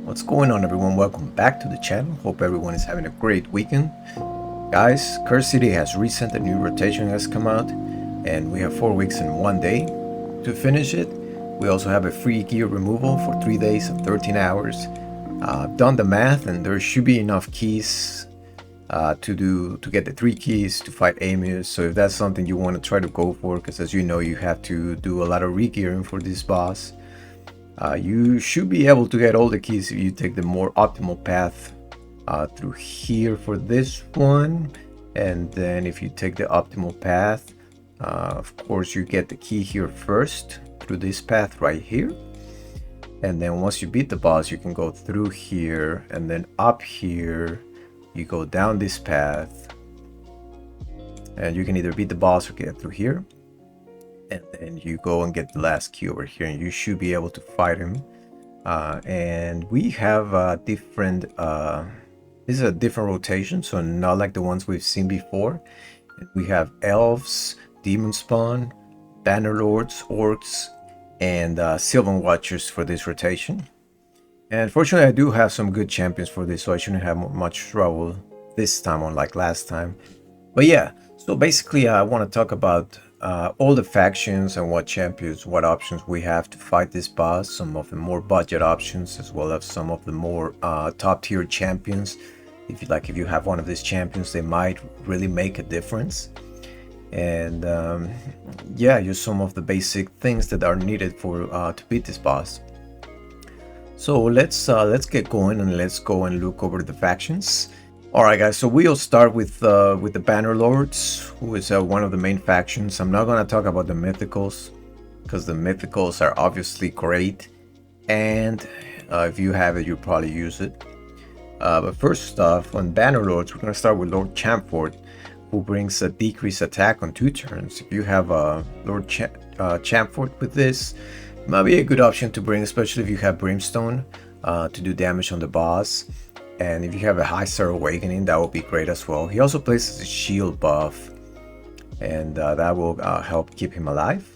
What's going on, everyone? Welcome back to the channel. Hope everyone is having a great weekend. Guys, Curse City has recent, a new rotation has come out, and we have 4 weeks and 1 day to finish it. We also have a free gear removal for 3 days and 13 hours. I've done the math, and there should be enough keys to get the 3 keys to fight Amius. So if that's something you want to try to go for, because as you know, you have to do a lot of re-gearing for this boss. You should be able to get all the keys if you take the more optimal path through here for this one. And then if you take the optimal path, of course you get the key here first through this path right here. And then once you beat the boss, you can go through here, and then up here you go down this path, and you can either beat the boss or get through here. And then you go and get the last key over here, and you should be able to fight him. And we have different this is a different rotation, so not like the ones we've seen before. We have Elves, Demonspawn, Bannerlords, Orcs, and Sylvan Watchers for this rotation. And fortunately I do have some good champions for this, so I shouldn't have much trouble this time, unlike last time. But yeah, so basically I want to talk about all the factions and what champions, what options we have to fight this boss. Some of the more budget options, as well as some of the more top tier champions. If you have one of these champions, they might really make a difference. And yeah, just some of the basic things that are needed for to beat this boss. So let's get going, and let's go and look over the factions. Alright guys, so we'll start with the Bannerlords, who is one of the main factions. I'm not going to talk about the Mythicals, because the Mythicals are obviously great, and if you have it, you'll probably use it. But first off, on Bannerlords, we're going to start with Lord Champfort, who brings a decreased attack on 2 turns. If you have Lord Champfort with this, it might be a good option to bring, especially if you have Brimstone to do damage on the boss. And if you have a high Star Awakening, that would be great as well. He also places a shield buff, and that will help keep him alive.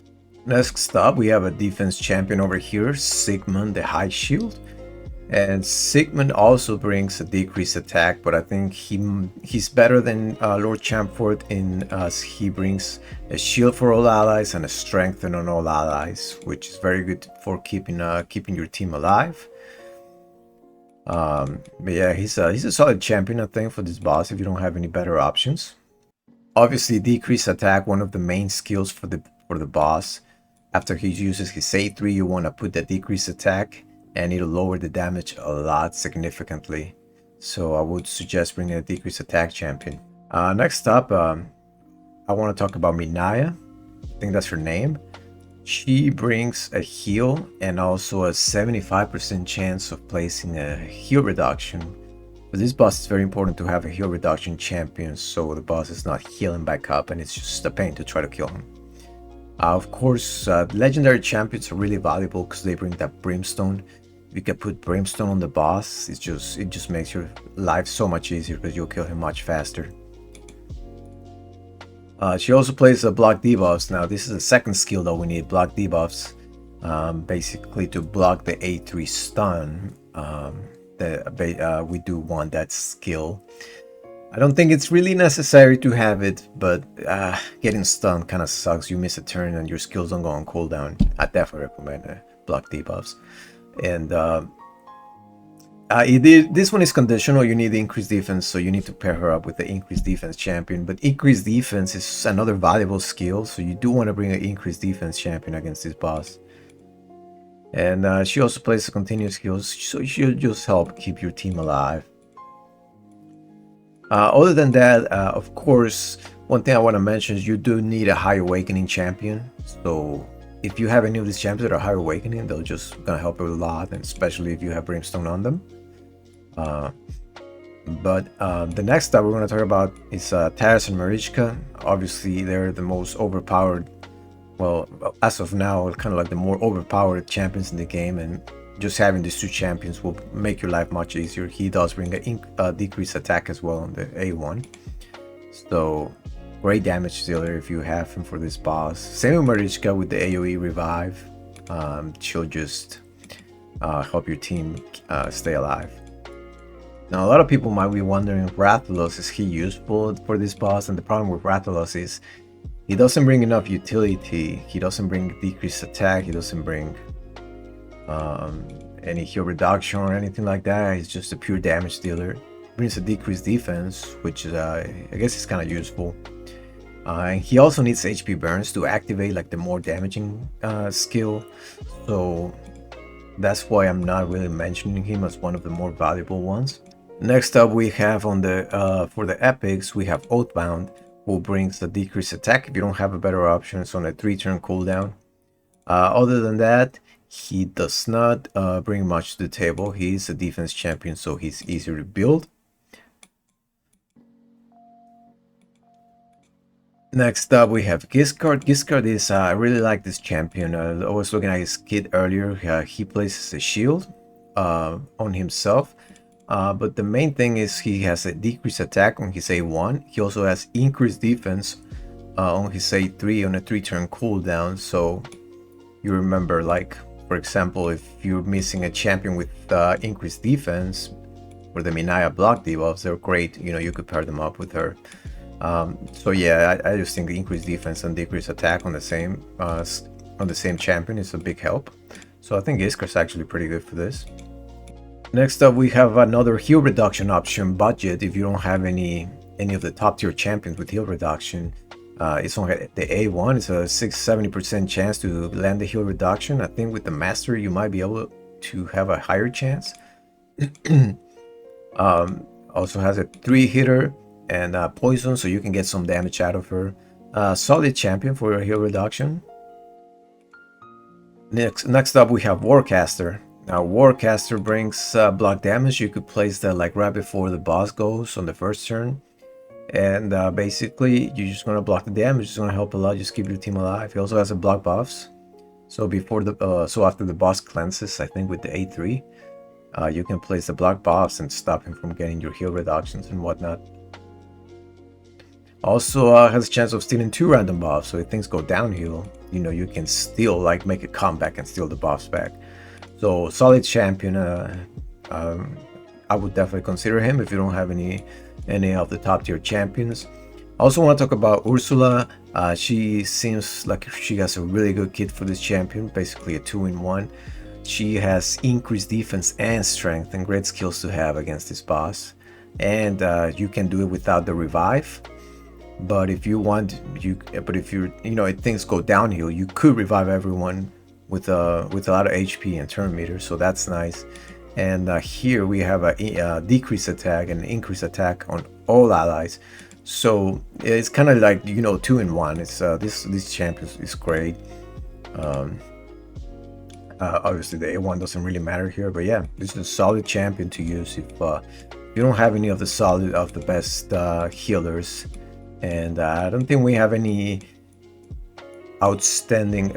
Next up, we have a defense champion over here, Sigmund the High Shield. And Sigmund also brings a decreased attack, but I think he's better than Lord Champfort in he brings a shield for all allies and a strengthen on all allies, which is very good for keeping your team alive. But yeah, he's a solid champion, I think, for this boss if you don't have any better options. Obviously, decreased attack, one of the main skills for the boss. After he uses his A3, you want to put the decreased attack, and it'll lower the damage a lot significantly. So I would suggest bringing a decreased attack champion. Next up, I want to talk about Minaya. I think that's her name. She brings a heal and also a 75% chance of placing a heal reduction. For this boss, it's very important to have a heal reduction champion, so the boss is not healing back up and it's just a pain to try to kill him. Of course, legendary champions are really valuable because they bring that Brimstone. If you can put Brimstone on the boss, it just makes your life so much easier because you'll kill him much faster. She also plays block debuffs. Now this is the second skill that we need, block debuffs, basically to block the A3 stun. We do want that skill. I don't think it's really necessary to have it, but getting stunned kind of sucks. You miss a turn and your skills don't go on cooldown. I definitely recommend block debuffs. And this one is conditional. You need the increased defense, so you need to pair her up with the increased defense champion. But increased defense is another valuable skill, so you do want to bring an increased defense champion against this boss. And she also plays the continuous skills, so she'll just help keep your team alive. Other than that, of course, one thing I want to mention is you do need a High Awakening champion. So if you have any of these champions that are High Awakening, they'll just gonna help a lot, and especially if you have Brimstone on them. The next that we're going to talk about is Taras and Marichka. Obviously, they're the most overpowered, well, as of now, kind of like the more overpowered champions in the game, and just having these 2 champions will make your life much easier. He does bring a decreased attack as well on the A1, so great damage dealer if you have him for this boss. Same with Marichka with the AoE revive. She'll just help your team stay alive. Now, a lot of people might be wondering, Rathalos, is he useful for this boss? And the problem with Rathalos is he doesn't bring enough utility. He doesn't bring decreased attack. He doesn't bring any heal reduction or anything like that. He's just a pure damage dealer. He brings a decreased defense, which I guess is kind of useful. And he also needs HP burns to activate like the more damaging skill. So that's why I'm not really mentioning him as one of the more valuable ones. Next up, we have on the for the epics, we have Oathbound, who brings the decreased attack if you don't have a better option. It's on a 3-turn cooldown. Other than that, he does not bring much to the table. He's a defense champion, so he's easier to build. Next up, we have Giscard. Giscard is, I really like this champion. I was looking at his kit earlier. He places a shield on himself. But the main thing is he has a decreased attack on his A1. He also has increased defense on his A3 on a 3-turn cooldown. So you remember, like, for example, if you're missing a champion with increased defense, or the Minaya block debuffs, they're great. You know, you could pair them up with her. So yeah, I just think the increased defense and decreased attack on the same champion is a big help. So I think Iskar's actually pretty good for this. Next up, we have another heal reduction option, Budget. If you don't have any of the top tier champions with heal reduction, it's on the A1. It's a 70% chance to land the heal reduction. I think with the master, you might be able to have a higher chance. Also has a 3-hitter and poison, so you can get some damage out of her. Solid champion for a heal reduction. Next up, we have Warcaster. Now, Warcaster brings block damage. You could place that like right before the boss goes on the first turn. And basically, you're just going to block the damage. It's going to help a lot. Just keep your team alive. He also has a block buffs. So before the so after the boss cleanses, I think with the A3, you can place the block buffs and stop him from getting your heal reductions and whatnot. Also has a chance of stealing 2 random buffs. So if things go downhill, you know, you can still like make a comeback and steal the buffs back. So solid champion. I would definitely consider him if you don't have any of the top tier champions. I also want to talk about Ursula. She seems like she has a really good kit for this champion, basically a 2-in-1. She has increased defense and strength, and great skills to have against this boss. And you can do it without the revive. But if you want, if things go downhill, you could revive everyone with a lot of HP and turn meter, so that's nice. And here we have a decreased attack and increased attack on all allies. So it's kind of like, 2-in-1. It's this champion is great. Obviously the A1 doesn't really matter here, but yeah, this is a solid champion to use if you don't have any of the best healers. And I don't think we have any outstanding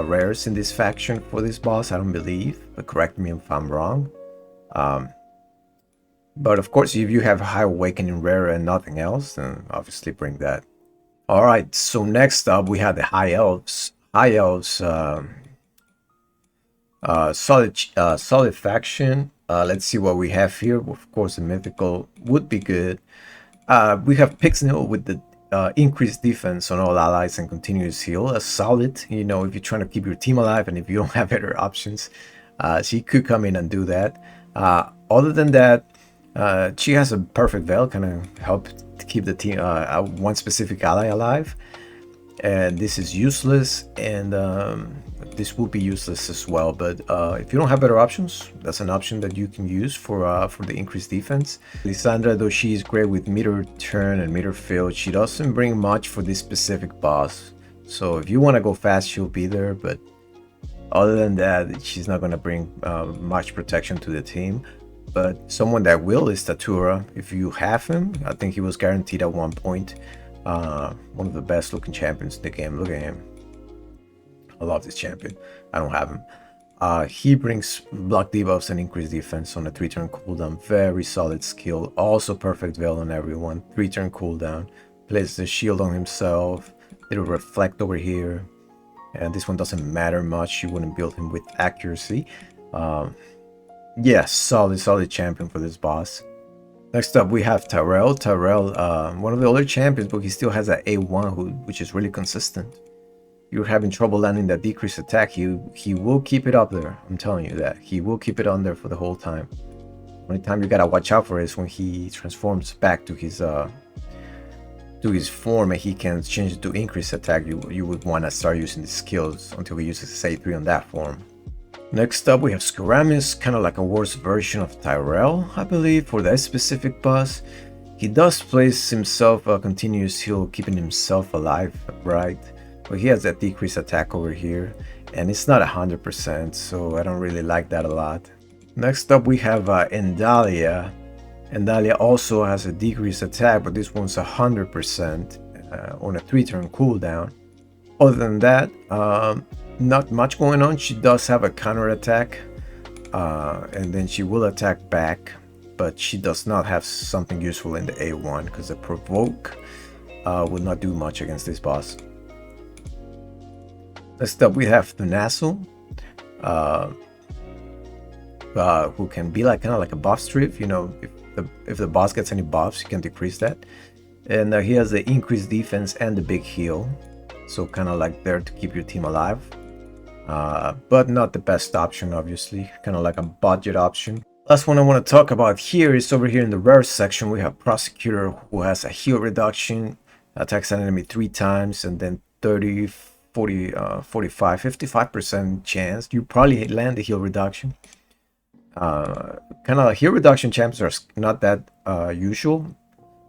rares in this faction for this boss, I don't believe, but correct me if I'm wrong. But of course, if you have High Awakening rare and nothing else, then obviously bring that. Alright, so next up we have the High Elves. High Elves, solid faction. Let's see what we have here. Of course, the mythical would be good. We have Pixnil with the increased defense on all allies and continuous heal. A solid, if you're trying to keep your team alive and if you don't have better options, she could come in and do that. Other than that, she has a perfect veil, kind of help to keep the team, one specific ally alive. And this is useless, and this will be useless as well. But if you don't have better options, that's an option that you can use for the increased defense. Lysandra, though she is great with meter turn and meter field, she doesn't bring much for this specific boss. So if you want to go fast, she'll be there. But other than that, she's not going to bring much protection to the team. But someone that will is Tatura. If you have him, I think he was guaranteed at one point. One of the best looking champions in the game. Look at him. I love this champion. I don't have him. He brings block debuffs and increased defense on a 3-turn cooldown. Very solid skill. Also perfect veil on everyone. 3-turn cooldown. Places the shield on himself. It'll reflect over here. and this one doesn't matter much. You wouldn't build him with accuracy. Yeah, solid champion for this boss. Next up we have Tyrell. Tyrell, one of the older champions, but he still has that A1 which is really consistent. You're having trouble landing that decreased attack, he will keep it up there. I'm telling you that. He will keep it on there for the whole time. Only time you gotta watch out for is when he transforms back to his form and he can change it to increased attack. You would want to start using the skills until he uses his A3 on that form. Next up we have Amius, kind of like a worse version of Tyrell, I believe, for that specific boss. He does place himself a continuous heal, keeping himself alive, right? But he has that decreased attack over here, and it's not 100%, so I don't really like that a lot. Next up we have Endalia. Endalia also has a decreased attack, but this one's 100% on a 3-turn cooldown. Other than that, not much going on. She does have a counter attack, and then she will attack back, but she does not have something useful in the A1 because the provoke will not do much against this boss. Next up we have the Nassau, who can be like kind of like a buff strip. You know, if the boss gets any buffs, you can decrease that. And he has the increased defense and the big heal, so kind of like there to keep your team alive. But not the best option, obviously, kind of like a budget option. Last one I want to talk about here is over here in the rare section. We have Prosecutor, who has a heal reduction, attacks an enemy 3 times, and then 30, 40, 45, 55% chance you probably land the heal reduction. Kind of like heal reduction champs are not that usual.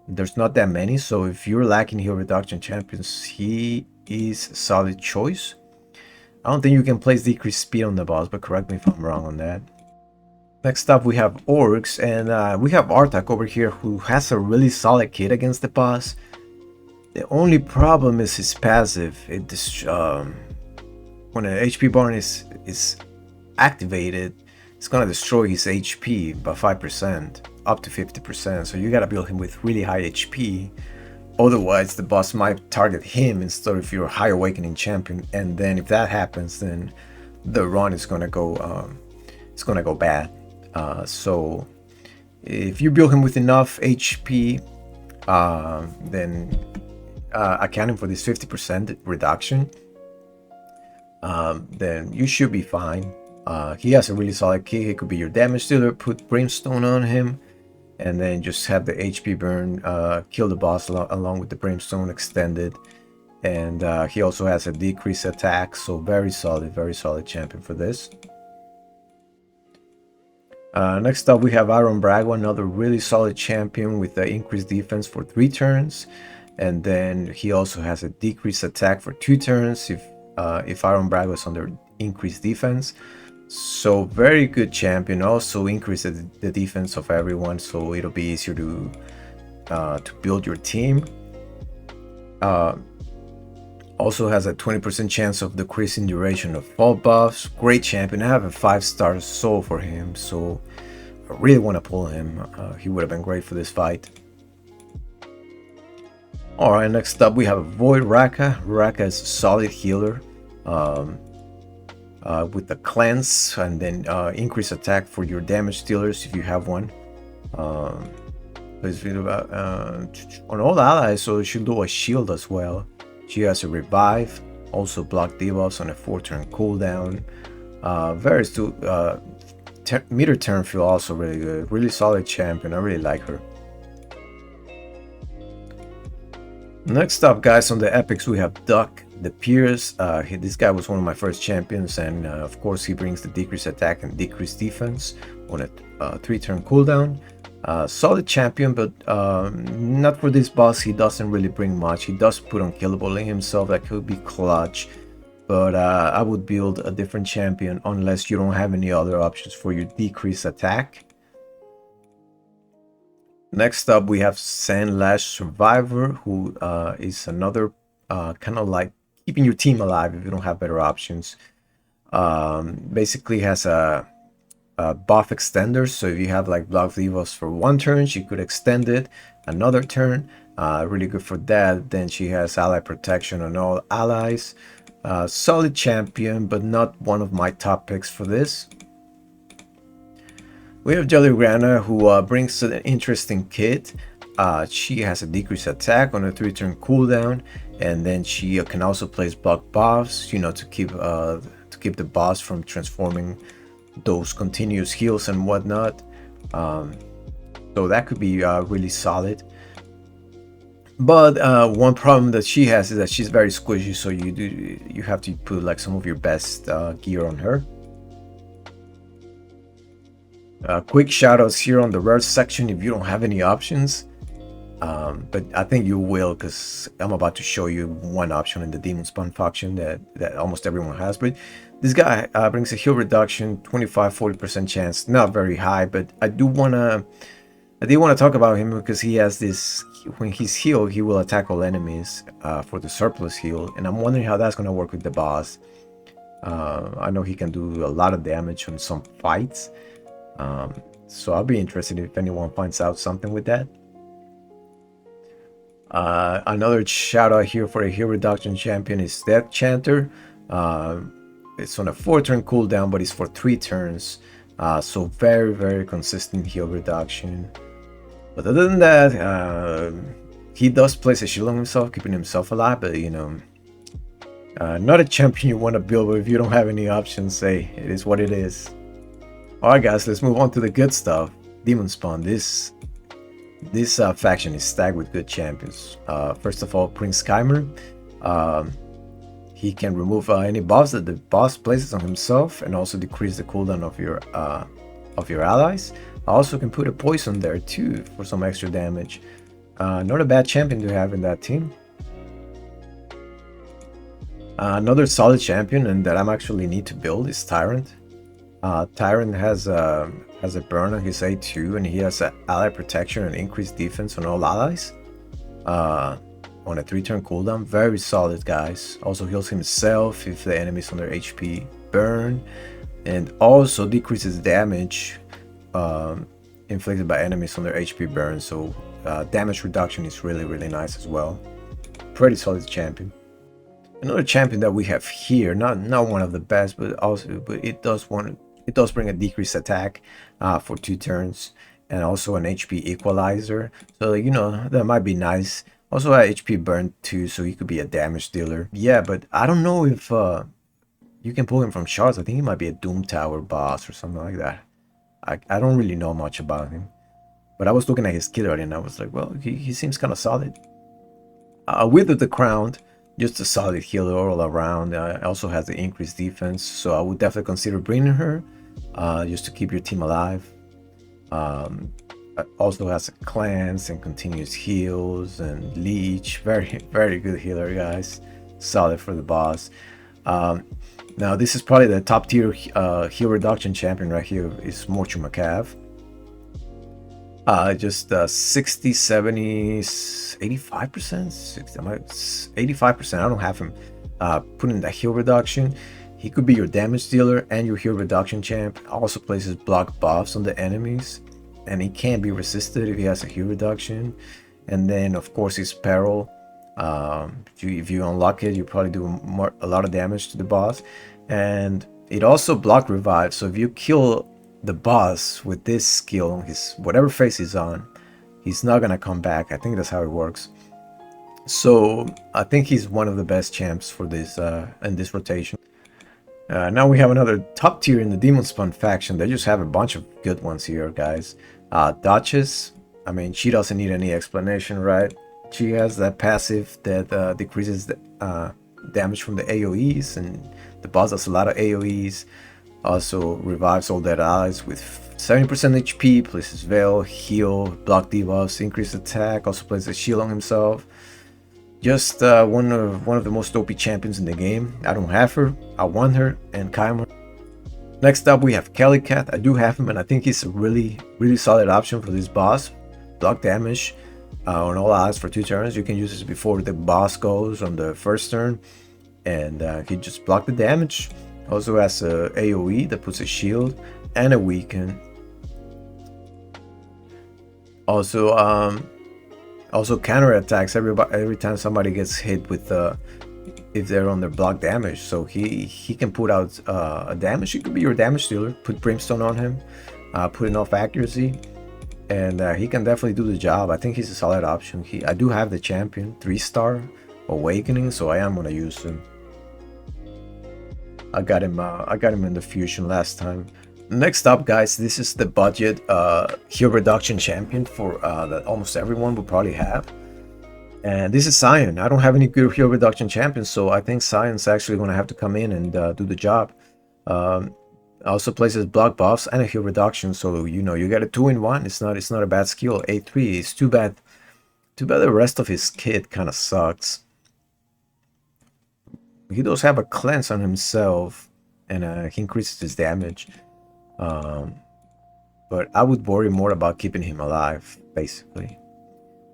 There's not that many, so if you're lacking heal reduction champions, he is a solid choice. I don't think you can place decreased speed on the boss, but correct me if I'm wrong on that. Next up we have Orcs, and we have Artak over here, who has a really solid kit against the boss. The only problem is his passive. It when an HP burn is activated, it's gonna destroy his HP by 5%, up to 50%. So you gotta build him with really high HP. Otherwise, the boss might target him instead of your high awakening champion, and then if that happens, then the run is gonna go bad. So if you build him with enough HP, then accounting for this 50% reduction, then you should be fine. He has a really solid kit. He could be your damage dealer. Put Brimstone on him, and then just have the HP burn, kill the boss along with the Brimstone extended. And he also has a decreased attack, so very solid champion for this. Next up we have Iron Brago, another really solid champion with the increased defense for 3 turns, and then he also has a decreased attack for 2 turns if Iron Brago is under increased defense. So very good champion. Also increases the defense of everyone, so it'll be easier to build your team. Also has a 20% chance of decreasing duration of fall buffs. Great champion. I have a 5-star soul for him, so I really want to pull him. He would have been great for this fight. Alright, next up we have Void Raka. Raka is a solid healer with the cleanse, and then increase attack for your damage dealers if you have one. On all allies, so she'll do a shield as well. She has a revive, also block debuffs on a 4-turn cooldown. Meter turn feel also really good. Really solid champion. I really like her. Next up, guys, on the epics we have Duck the Pierce. This guy was one of my first champions, and of course he brings the decreased attack and decreased defense on a 3-turn cooldown. Solid champion, but not for this boss. He doesn't really bring much. He does put unkillable in himself, that could be clutch, but I would build a different champion unless you don't have any other options for your decreased attack. Next up we have Sandlash Survivor, who is another kind of like keeping your team alive if you don't have better options. Basically has a buff extender, so if you have like block debuffs for 1 turn, she could extend it another turn. Really good for that. Then she has ally protection on all allies. Solid champion, but not one of my top picks for this. We have Jellygrana, who brings an interesting kit. She has a decreased attack on a 3-turn cooldown, and then she can also place block buffs, you know, to keep the boss from transforming those continuous heals and whatnot. So that could be really solid. But one problem that she has is that she's very squishy, so you have to put like some of your best gear on her. Quick shoutouts here on the rare section if you don't have any options, but I think you will, because I'm about to show you one option in the Demonspawn faction that almost everyone has. But this guy brings a heal reduction, 25-40% chance, not very high, but I do want to talk about him because he has this, when he's healed, he will attack all enemies for the surplus heal, and I'm wondering how that's going to work with the boss. I know he can do a lot of damage on some fights. So I'll be interested if anyone finds out something with that. Another shout out here for a heal reduction champion is Death Chanter. It's on a 4-turn cooldown, but it's for 3 turns. So very consistent heal reduction. But other than that, he does place a shield on himself, keeping himself alive, but you know, not a champion you want to build, but if you don't have any options, say it is what it is. Alright guys, let's move on to the good stuff. Demonspawn. This faction is stacked with good champions. First of all, Prince Keimer. He can remove any buffs that the boss places on himself, and also decrease the cooldown of your allies. Also can put a poison there too for some extra damage. Not a bad champion to have in that team. Another solid champion, and that I'm actually need to build, is Tyrant. Tyrant has a burn on his A2, and he has an ally protection and increased defense on all allies. On a 3-turn cooldown, very solid, guys. Also heals himself if the enemy's under HP burn, and also decreases damage inflicted by enemies on their HP burn. So damage reduction is really nice as well. Pretty solid champion. Another champion that we have here, not one of the best, but it does bring a decreased attack for 2 turns, and also an HP equalizer. So you know, that might be nice. Also a HP burn too, so he could be a damage dealer. Yeah, but I don't know if you can pull him from shards. I think he might be a Doom Tower boss or something like that. I don't really know much about him, but I was looking at his kit already, and I was like, well, he seems kind of solid. With the Crown, just a solid healer all around. Also has the increased defense, so I would definitely consider bringing her just to keep your team alive. Also has a cleanse and continuous heals and leech. Very good healer, guys. Solid for the boss. Now this is probably the top tier heal reduction champion right here, is Morchu Macav. Just 60, 70, 85%, 85%. I don't have him putting that heal reduction. He could be your damage dealer and your heal reduction champ. Also places block buffs on the enemies, and he can't be resisted if he has a heal reduction. And then of course his peril. If you unlock it, you probably do a lot of damage to the boss, and it also block revive. So if you kill the boss with this skill, his whatever phase he's on, he's not gonna come back. I think that's how it works. So I think he's one of the best champs for this in this rotation. Now we have another top tier in the Demonspawn faction. They just have a bunch of good ones here, guys. Duchess, I mean, she doesn't need any explanation, right? She has that passive that decreases the damage from the AoEs, and the boss does a lot of AoEs. Also revives all dead allies with 70% HP, places Veil, heal, block debuffs, increased attack, also places a shield on himself. Just one of the most OP champions in the game. I don't have her, I want her, and Keimer. Next up we have Kelly Cat. I do have him, and I think he's a really solid option for this boss. Block damage on all allies for 2 turns. You can use this before the boss goes on the first turn, and he just block the damage. Also has a AoE that puts a shield and a weaken. Also counter attacks every time somebody gets hit with if they're under block damage. So he can put out a damage. It could be your damage dealer. Put Brimstone on him, put enough accuracy, and he can definitely do the job. I think he's a solid option. I do have the champion 3-star Awakening, so I am gonna use him. I got him in the fusion last time. Next up, guys, this is the budget heal reduction champion for that almost everyone will probably have. And this is Sion. I don't have any good heal reduction champions, so I think Sion's actually going to have to come in and do the job. Also places block buffs and a heal reduction, so you know you get a 2-in-1. It's not a bad skill. A3. It's too bad. Too bad the rest of his kit kind of sucks. He does have a cleanse on himself, and he increases his damage. But I would worry more about keeping him alive, basically.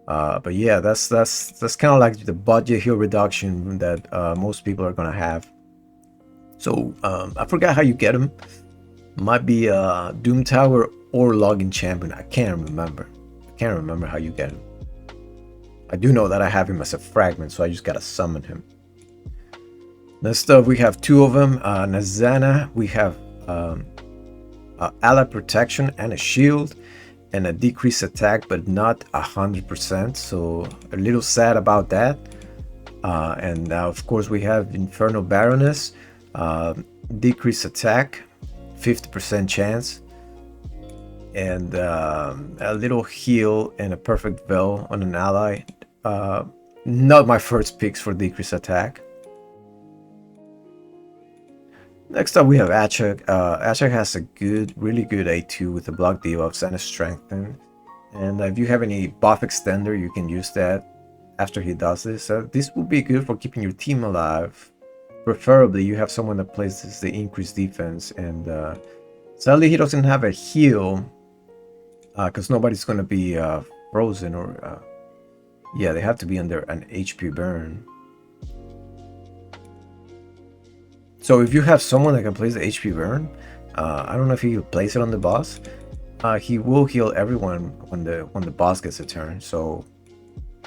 But yeah, that's kind of like the budget heal reduction that most people are gonna have. So I forgot how you get him. Might be Doom Tower or Login Champion. I can't remember. How you get him. I do know that I have him as a fragment, so I just gotta summon him. Next up, we have two of them. Nazana, we have ally protection and a shield, and a decreased attack, but not 100%, so a little sad about that. And now of course we have Infernal Baroness, decreased attack, 50% chance, and a little heal and a perfect veil on an ally. Not my first picks for decreased attack. Next up, we have Achak. Achak has a really good A2 with the block debuffs and a strengthen. And if you have any buff extender, you can use that after he does this. This will be good for keeping your team alive. Preferably, you have someone that plays the increased defense. And sadly, he doesn't have a heal because nobody's going to be frozen or... yeah, they have to be under an HP burn. So if you have someone that can place the HP burn, I don't know if he will place it on the boss. He will heal everyone when the boss gets a turn. So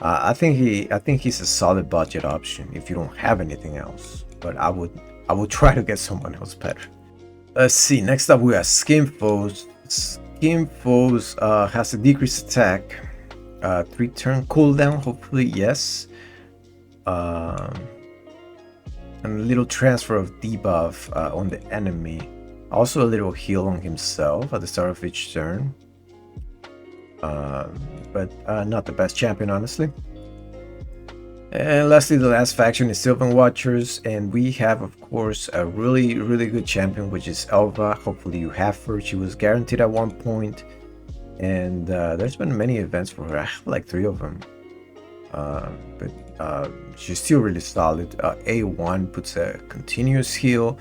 I think he's a solid budget option if you don't have anything else. But I would try to get someone else better. Let's see. Next up we have Skim Foes. Skim Foes has a decreased attack, 3-turn cooldown. Hopefully yes. And a little transfer of debuff on the enemy. Also a little heal on himself at the start of each turn. But not the best champion, honestly. And lastly, the last faction is Sylvan Watchers. And we have, of course, a really good champion, which is Elva. Hopefully you have her. She was guaranteed at one point. And there's been many events for her. I have like 3 of them. But she's still really solid. A1 puts a continuous heal.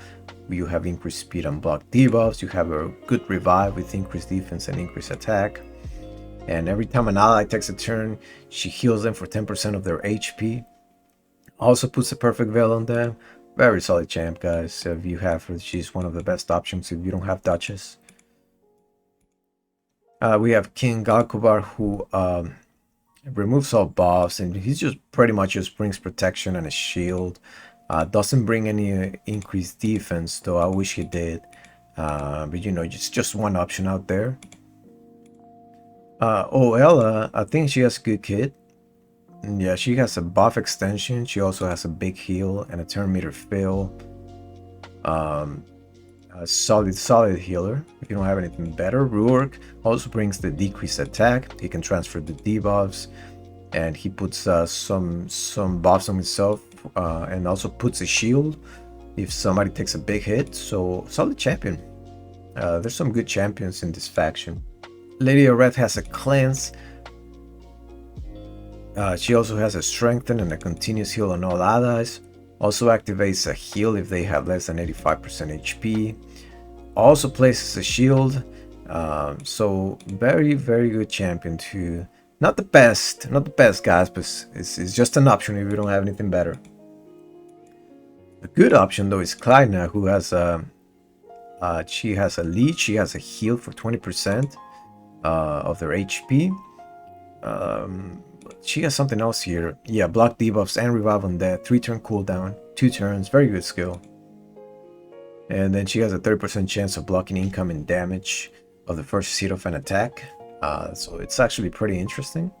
You have increased speed and block debuffs. You have a good revive with increased defense and increased attack. And every time an ally takes a turn, she heals them for 10% of their HP. Also puts a perfect veil on them. Very solid champ, guys. If you have her, she's one of the best options if you don't have Duchess. We have King Galkubar, who removes all buffs, and he's just pretty much just brings protection and a shield. Doesn't bring any increased defense, though I wish he did. But you know, just one option out there. Ella, I think she has a good kit. Yeah, she has a buff extension. She also has a big heal and a turn meter fill. A solid healer if you don't have anything better. Ruark also brings the decreased attack. He can transfer the debuffs, and he puts some buffs on himself, and also puts a shield if somebody takes a big hit. So solid champion. There's some good champions in this faction. Lady Areth has a cleanse. She also has a strengthen and a continuous heal on all allies. Also activates a heal if they have less than 85% HP. Also places a shield. So very good champion too. Not the best guys, but it's just an option if you don't have anything better. The good option though is Kleina, who has she has a leech. She has a heal for 20% of their HP. She has something else here. Yeah, block debuffs and revive on death, 3-turn cooldown, 2 turns, very good skill. And then she has a 30% chance of blocking incoming damage of the first hit of an attack. So it's actually pretty interesting.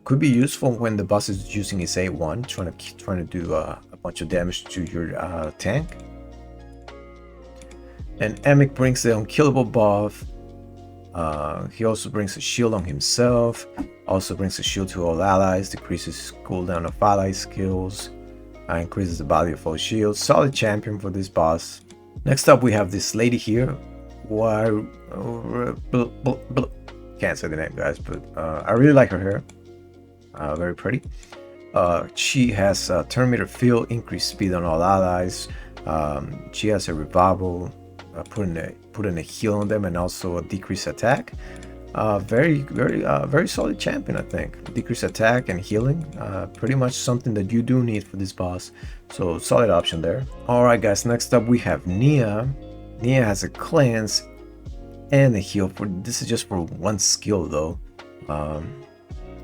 Could be useful when the boss is using his A1, trying to do a bunch of damage to your tank. And Amic brings the unkillable buff. He also brings a shield on himself. Also brings a shield to all allies. Decreases cooldown of ally skills. Increases the value of all shields. Solid champion for this boss. Next up we have this lady here. Can't say the name, guys, but I really like her hair. Very pretty. She has turn meter field, increased speed on all allies. She has a revival, putting a heal on them, and also a decreased attack. Very solid champion, I think. Decreased attack and healing, pretty much something that you do need for this boss. So solid option there. All right, guys. Next up we have Nia. Nia has a cleanse and a heal. This is just for one skill though.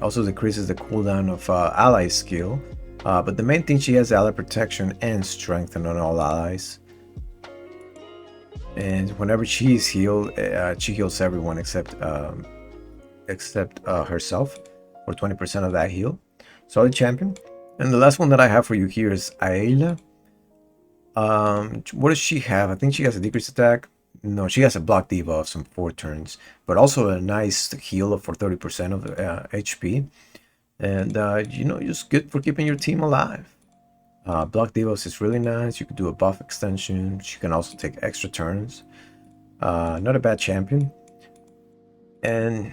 Also decreases the cooldown of ally skill, but the main thing, she has ally protection and strengthen on all allies. And whenever she is healed, she heals everyone except herself for 20% of that heal. Solid champion. And the last one that I have for you here is Aela. What does she have? I think she has a decreased attack. No, she has a block debuff from 4 turns, but also a nice heal for 30% of HP. And you know, just good for keeping your team alive. Block debuffs is really nice. You could do a buff extension. She can also take extra turns. Not a bad champion. And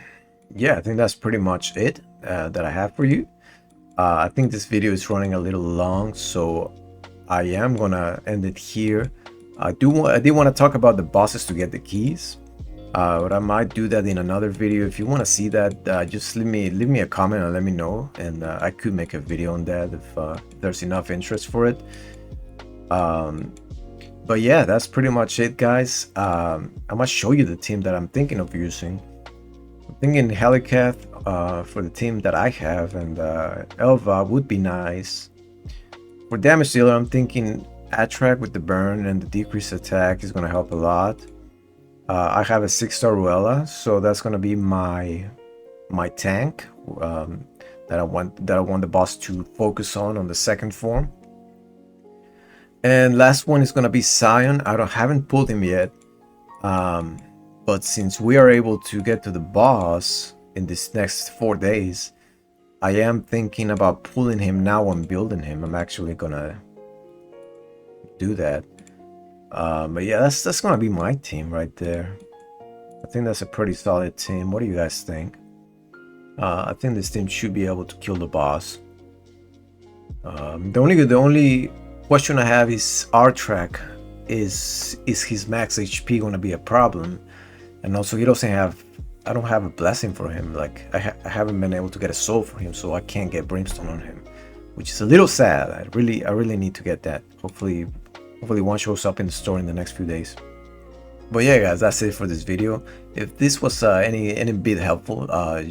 yeah, I think that's pretty much it that I have for you. I think this video is running a little long, so I am gonna end it here. I did want to talk about the bosses to get the keys, but I might do that in another video. If you want to see that, just leave me a comment and let me know, and I could make a video on that if there's enough interest for it. But yeah, that's pretty much it, guys. I'm gonna show you the team that I'm thinking of using. I'm thinking Helicath for the team that I have, and Elva would be nice. For damage dealer, I'm thinking Attract with the burn and the decreased attack is going to help a lot. I have a 6-star Ruella, so that's going to be my tank that I want the boss to focus on the second form. And last one is going to be Sion. I haven't pulled him yet, but since we are able to get to the boss in this next 4 days, I am thinking about pulling him now and building him. I'm actually gonna do that. But yeah, that's gonna be my team right there. I think that's a pretty solid team. What do you guys think? I think this team should be able to kill the boss. The only question I have is R-Track. Is his max HP gonna be a problem? And also, he doesn't have. I don't have a blessing for him. Like I haven't been able to get a soul for him, so I can't get brimstone on him, which is a little sad. I really need to get that. Hopefully one shows up in the store in the next few days. But yeah, guys, that's it for this video. If this was any bit helpful,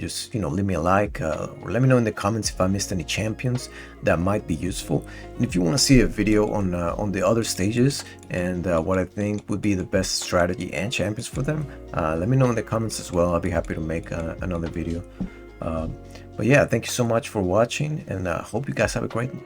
just leave me a like, or let me know in the comments if I missed any champions that might be useful. And if you want to see a video on the other stages and what I think would be the best strategy and champions for them, let me know in the comments as well. I'll be happy to make another video. But yeah, thank you so much for watching, and hope you guys have a great one.